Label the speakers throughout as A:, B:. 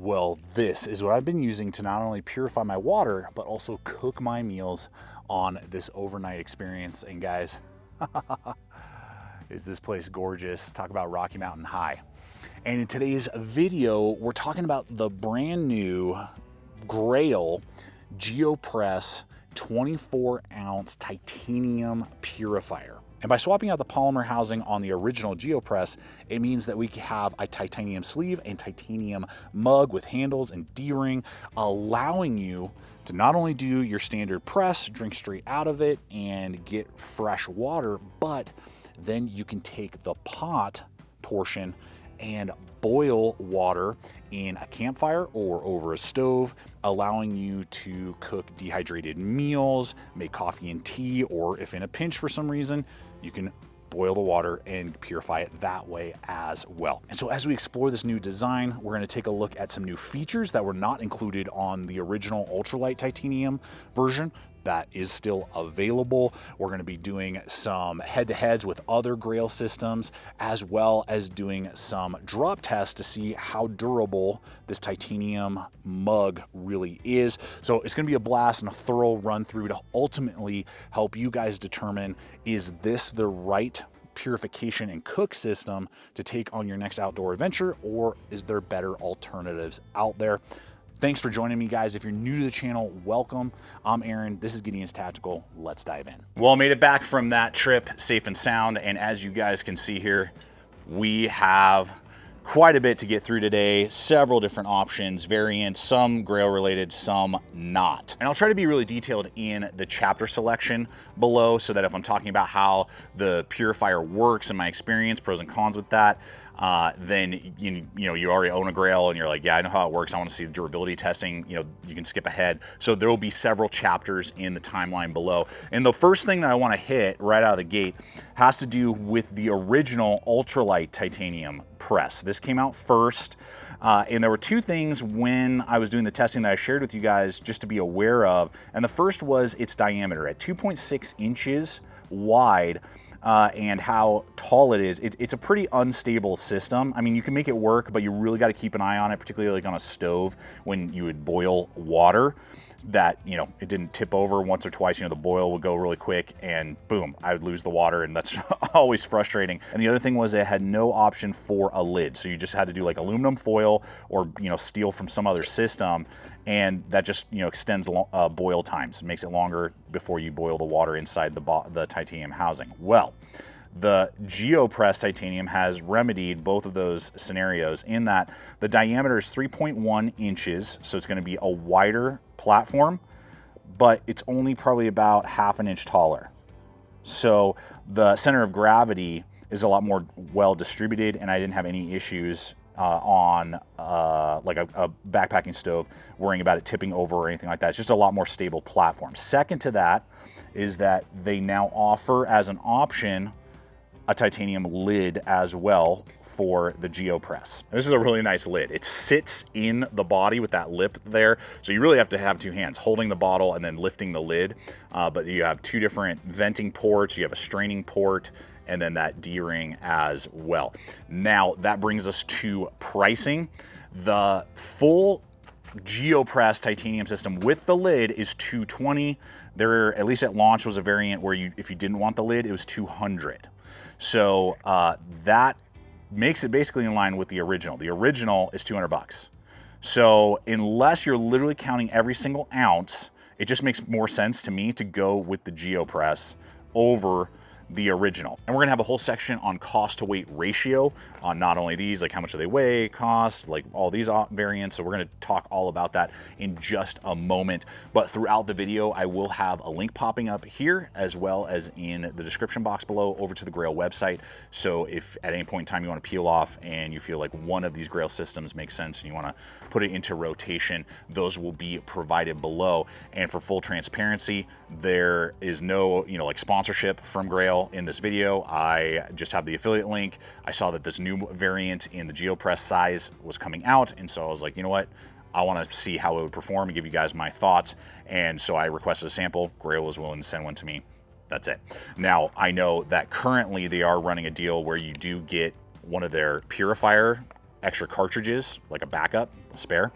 A: Well, this is what I've been using to not only purify my water, but also cook my meals on this overnight experience. And guys, is this place gorgeous? Talk about Rocky Mountain High. And in today's video, we're talking about the brand new Grayl Geopress 24-ounce titanium purifier. And by swapping out the polymer housing on the original Geopress, it means that we have a titanium sleeve and titanium mug with handles and D-ring, allowing you to not only do your standard press, drink straight out of it, and get fresh water, but then you can take the pot portion and boil water in a campfire or over a stove, allowing you to cook dehydrated meals, make coffee and tea, or if in a pinch for some reason, you can boil the water and purify it that way as well. And so as we explore this new design, we're going to take a look at some new features that were not included on the original ultralight titanium version that is still available. We're going to be doing some head-to-heads with other Grayl systems, as well as doing some drop tests to see how durable this titanium mug really is. So it's going to be a blast and a thorough run through to ultimately help you guys determine, is this the right purification and cook system to take on your next outdoor adventure, or is there better alternatives out there? Thanks for joining me, guys. If you're new to the channel, welcome. I'm Aaron. This is Gideonstactical. Let's dive in. Well, I made it back from that trip safe and sound, and as you guys can see here, we have quite a bit to get through today. Several different options, variants, some Grayl related, some not. And I'll try to be really detailed in the chapter selection below, so that if I'm talking about how the purifier works and my experience, pros and cons with that, then you already own a Grayl and you're like, yeah, I know how it works, I want to see the durability testing, you can skip ahead. So there will be several chapters in the timeline below. And the first thing that I want to hit right out of the gate has to do with the original ultralight titanium press. This came out first, and there were two things when I was doing the testing that I shared with you guys just to be aware of. And the first was its diameter at 2.6 inches wide. And how tall it is. It's a pretty unstable system. I mean, you can make it work, but you really got to keep an eye on it, particularly like on a stove when you would boil water, that, it didn't tip over once or twice. The boil would go really quick and boom, I would lose the water, and that's always frustrating. And the other thing was it had no option for a lid. So you just had to do like aluminum foil or, steel from some other system. And that just, extends boil times, makes it longer before you boil the water inside the titanium housing. Well, the Geopress titanium has remedied both of those scenarios in that the diameter is 3.1 inches, so it's going to be a wider platform, but it's only probably about half an inch taller. So the center of gravity is a lot more well distributed, and I didn't have any issues on like a backpacking stove worrying about it tipping over or anything like that. It's just a lot more stable platform. Second to that is that they now offer as an option a titanium lid as well for the Geopress. This is a really nice lid. It sits in the body with that lip there, so you really have to have two hands holding the bottle and then lifting the lid, but you have two different venting ports, you have a straining port, and then that D-ring as well. Now that brings us to pricing. The full Geopress titanium system with the lid is $220. There, at least at launch, was a variant where if you didn't want the lid, it was $200. So that makes it basically in line with the original. The original is $200. So unless you're literally counting every single ounce, it just makes more sense to me to go with the Geopress over the original. And we're gonna have a whole section on cost to weight ratio on not only these, like how much do they weigh, cost, like all these variants. So we're gonna talk all about that in just a moment. But throughout the video, I will have a link popping up here as well as in the description box below over to the Grayl website. So if at any point in time you wanna peel off and you feel like one of these Grayl systems makes sense and you wanna put it into rotation, those will be provided below. And for full transparency, there is no, like sponsorship from Grayl in this video. I just have the affiliate link. I saw that this new variant in the Geopress size was coming out, and so I was like, you know what, I want to see how it would perform and give you guys my thoughts. And so I requested a sample. Grayl was willing to send one to me. That's it. Now I know that currently they are running a deal where you do get one of their purifier extra cartridges, like a backup, a spare,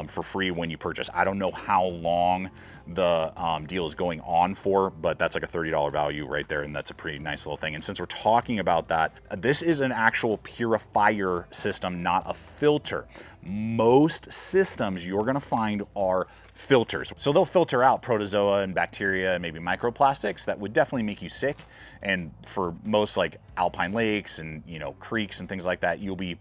A: for free when you purchase. I don't know how long the deal is going on for, but that's like a $30 value right there, and that's a pretty nice little thing. And since we're talking about that, this is an actual purifier system, not a filter. Most systems you're gonna find are filters. So they'll filter out protozoa and bacteria and maybe microplastics that would definitely make you sick. And for most like alpine lakes and, you know, creeks and things like that, you'll be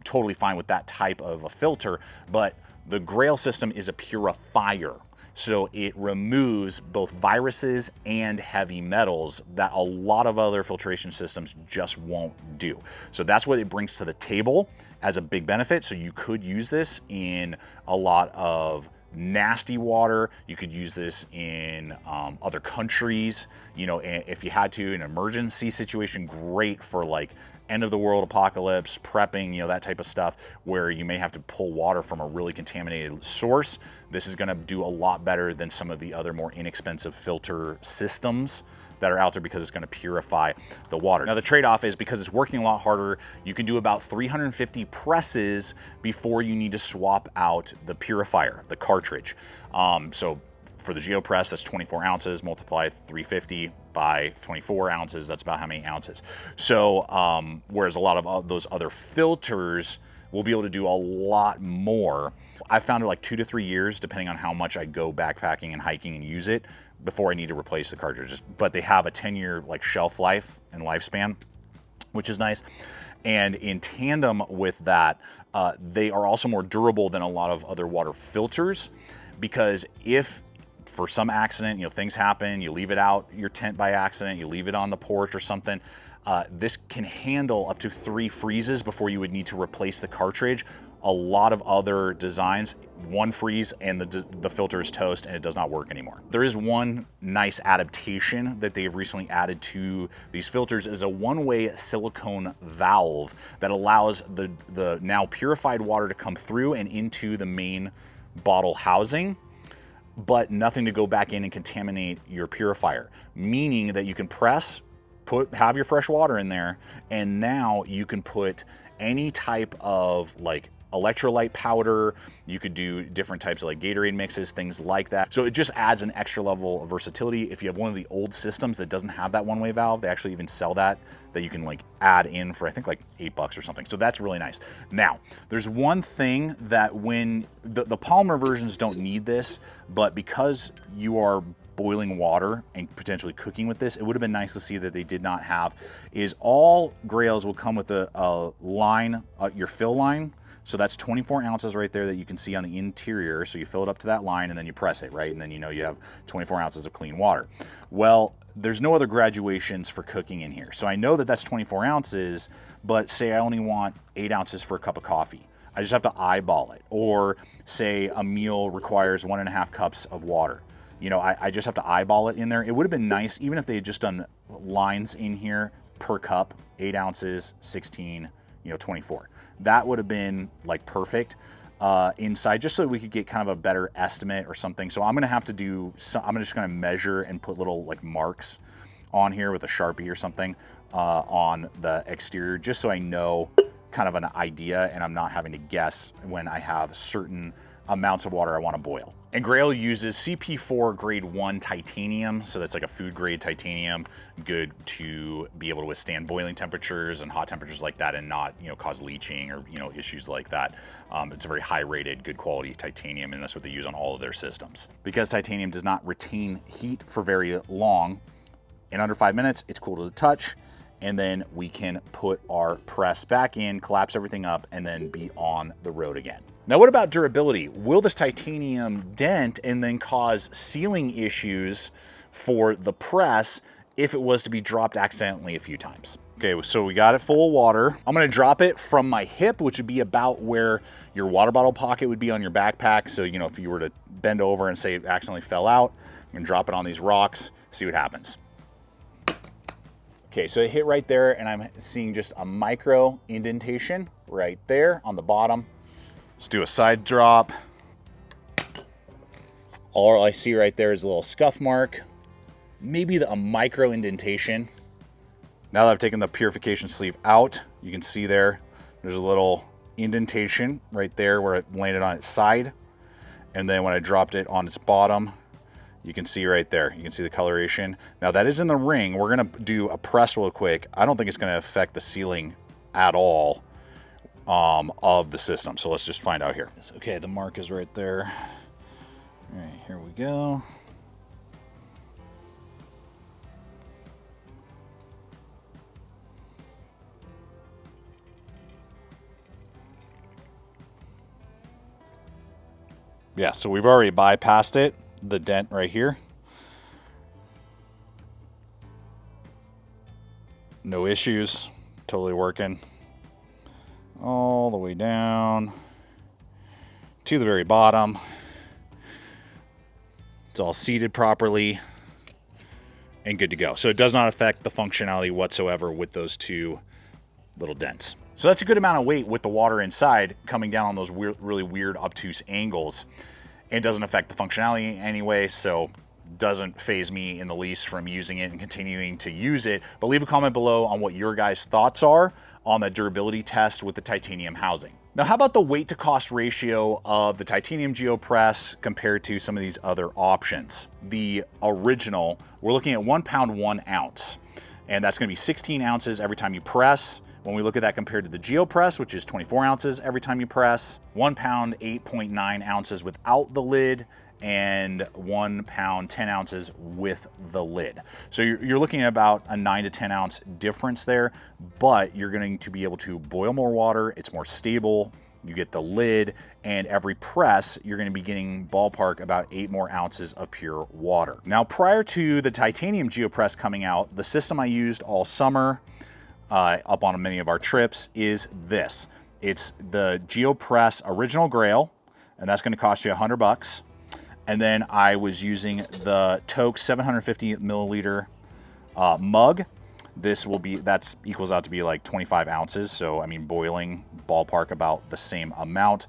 A: totally fine with that type of a filter. But the Grayl system is a purifier. So it removes both viruses and heavy metals that a lot of other filtration systems just won't do. So that's what it brings to the table as a big benefit. So you could use this in a lot of nasty water. You could use this in other countries, you know, if you had to, an emergency situation, great for like end of the world apocalypse, prepping, you know, that type of stuff where you may have to pull water from a really contaminated source. This is gonna do a lot better than some of the other more inexpensive filter systems that are out there because it's gonna purify the water. Now the trade-off is because it's working a lot harder, you can do about 350 presses before you need to swap out the purifier, the cartridge. So for the Geopress, that's 24 ounces, multiply 350 by 24 ounces, that's about how many ounces. So, whereas a lot of those other filters will be able to do a lot more. I found it like 2 to 3 years, depending on how much I go backpacking and hiking and use it, before I need to replace the cartridges. But they have a 10-year like shelf life and lifespan, which is nice. And in tandem with that, they are also more durable than a lot of other water filters, because if for some accident, you know, things happen, you leave it out your tent by accident, you leave it on the porch or something, this can handle up to 3 freezes before you would need to replace the cartridge. A lot of other designs, 1 freeze and the filter is toast and it does not work anymore. There is one nice adaptation that they've recently added to these filters, is a one-way silicone valve that allows the now purified water to come through and into the main bottle housing, but nothing to go back in and contaminate your purifier, meaning that you can press, have your fresh water in there, and now you can put any type of like electrolyte powder. You could do different types of like Gatorade mixes, things like that. So it just adds an extra level of versatility. If you have one of the old systems that doesn't have that one-way valve, they actually even sell that you can like add in for I think like $8 or something. So that's really nice. Now, there's one thing that when the polymer versions don't need this, but because you are boiling water and potentially cooking with this, it would have been nice to see that they did not have, is all Grayls will come with a line, your fill line. So that's 24 ounces right there that you can see on the interior. So you fill it up to that line and then you press it, right? And then you know you have 24 ounces of clean water. Well, there's no other graduations for cooking in here. So I know that that's 24 ounces, but say I only want 8 ounces for a cup of coffee. I just have to eyeball it. Or say a meal requires 1.5 cups of water. You know, I just have to eyeball it in there. It would have been nice, even if they had just done lines in here per cup, 8 ounces, 16, you know, 24. That would have been like perfect inside, just so we could get kind of a better estimate or something. So I'm gonna have to do, I'm just gonna measure and put little like marks on here with a Sharpie or something on the exterior, just so I know kind of an idea and I'm not having to guess when I have certain amounts of water I want to boil. And Grayl uses CP4 grade 1 titanium, so that's like a food grade titanium, good to be able to withstand boiling temperatures and hot temperatures like that and not, you know, cause leaching or, you know, issues like that. It's a very high rated, good quality titanium, and that's what they use on all of their systems. Because titanium does not retain heat for very long, in under 5 minutes, it's cool to the touch, and then we can put our press back in, collapse everything up, and then be on the road again. Now, what about durability? Will this titanium dent and then cause sealing issues for the press if it was to be dropped accidentally a few times? Okay, so we got it full of water. I'm gonna drop it from my hip, which would be about where your water bottle pocket would be on your backpack. So, you know, if you were to bend over and say it accidentally fell out, I'm gonna drop it on these rocks, see what happens. Okay, so it hit right there, and I'm seeing just a micro indentation right there on the bottom. Let's do a side drop. All I see right there is a little scuff mark, maybe a micro indentation. Now that I've taken the purification sleeve out, you can see there's a little indentation right there where it landed on its side. And then when I dropped it on its bottom, you can see right there, you can see the coloration. Now that is in the ring. We're gonna do a press real quick. I don't think it's gonna affect the sealing at all of the system. So let's just find out here. Okay, the mark is right there. All right, here we go. Yeah, so we've already bypassed it, the dent right here. No issues, totally working. All the way down to the very bottom. It's all seated properly and good to go. So it does not affect the functionality whatsoever with those two little dents. So that's a good amount of weight with the water inside coming down on those really weird obtuse angles. It doesn't affect the functionality anyway, so doesn't phase me in the least from using it and continuing to use it. But leave a comment below on what your guys' thoughts are on the durability test with the titanium housing. Now, how about the weight to cost ratio of the titanium Geopress compared to some of these other options? The original, we're looking at 1 pound, 1 ounce, and that's gonna be 16 ounces every time you press. When we look at that compared to the Geopress, which is 24 ounces every time you press, 1 pound, 8.9 ounces without the lid, and 1 pound, 10 ounces with the lid. So you're looking at about a 9 to 10 ounce difference there, but you're going to be able to boil more water. It's more stable. You get the lid, and every press, you're going to be getting ballpark about 8 more ounces of pure water. Now, prior to the titanium Geopress coming out, the system I used all summer up on many of our trips is this. It's the Geopress Original Grayl, and that's going to cost you $100. And then I was using the TOAKS 750 milliliter mug. This will be, that's equals out to be like 25 ounces. So, I mean, boiling ballpark about the same amount.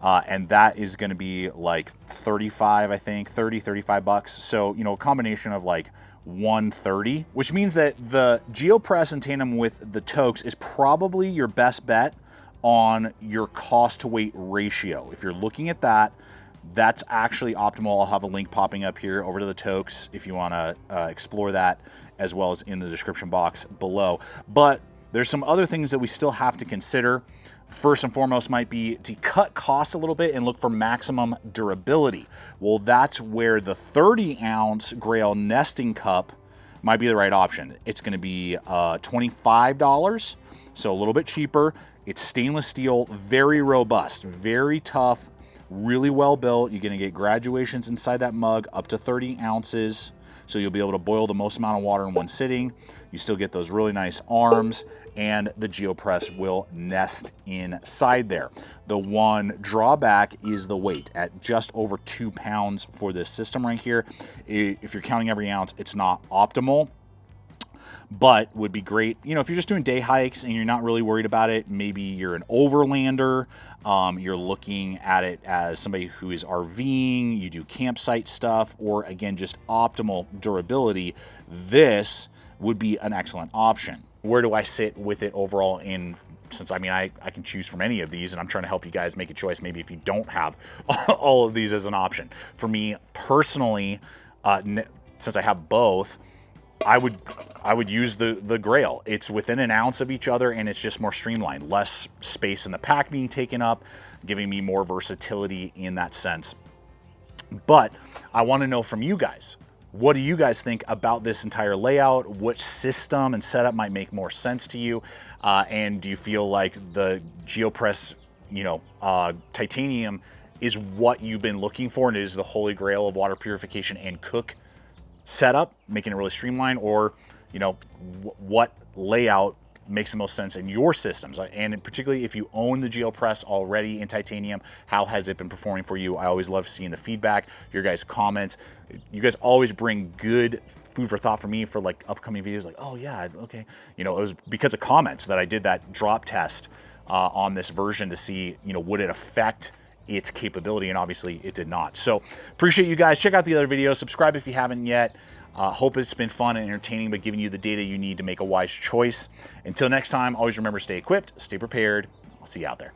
A: And that is going to be like 35, I think, 30, 35 bucks. So, you know, a combination of like 130, which means that the Geopress in tandem with the TOAKS is probably your best bet on your cost to weight ratio. If you're looking at that, that's actually optimal. I'll have a link popping up here over to the TOAKS if you want to explore that, as well as in the description box below. But there's some other things that we still have to consider. First and foremost might be to cut costs a little bit and look for maximum durability. Well, that's where the 30-ounce Grayl nesting cup might be the right option. It's going to be $25, so a little bit cheaper. It's stainless steel, very robust, very tough, really well built. You're going to get graduations inside that mug up to 30 ounces. So you'll be able to boil the most amount of water in one sitting. You still get those really nice arms, and the Geopress will nest inside there. The one drawback is the weight at just over 2 pounds for this system right here. If you're counting every ounce, it's not optimal, but would be great, you know, if you're just doing day hikes and you're not really worried about it. Maybe you're an overlander, you're looking at it as somebody who is RVing, you do campsite stuff, or again, just optimal durability. This would be an excellent option. Where do I sit with it overall in, since I mean, I can choose from any of these, and I'm trying to help you guys make a choice maybe if you don't have all of these as an option. For me personally, since I have both, I would use the Grayl. It's within an ounce of each other, and it's just more streamlined. Less space in the pack being taken up, giving me more versatility in that sense. But I want to know from you guys, what do you guys think about this entire layout? Which system and setup might make more sense to you? And do you feel like the Geopress, you know, titanium is what you've been looking for, and it is the holy grail of water purification and cook setup, making it really streamlined? Or, you know, what layout makes the most sense in your systems? And particularly if you own the Geopress already in titanium, how has it been performing for you? I always love seeing the feedback, your guys' comments. You guys always bring good food for thought for me for like upcoming videos, like, oh yeah, okay. You know, it was because of comments that I did that drop test on this version to see, you know, would it affect its capability, and obviously it did not. So appreciate you guys. Check out the other videos, subscribe if you haven't yet. Hope it's been fun and entertaining, but giving you the data you need to make a wise choice. Until next time, always remember, stay equipped, stay prepared. I'll see you out there.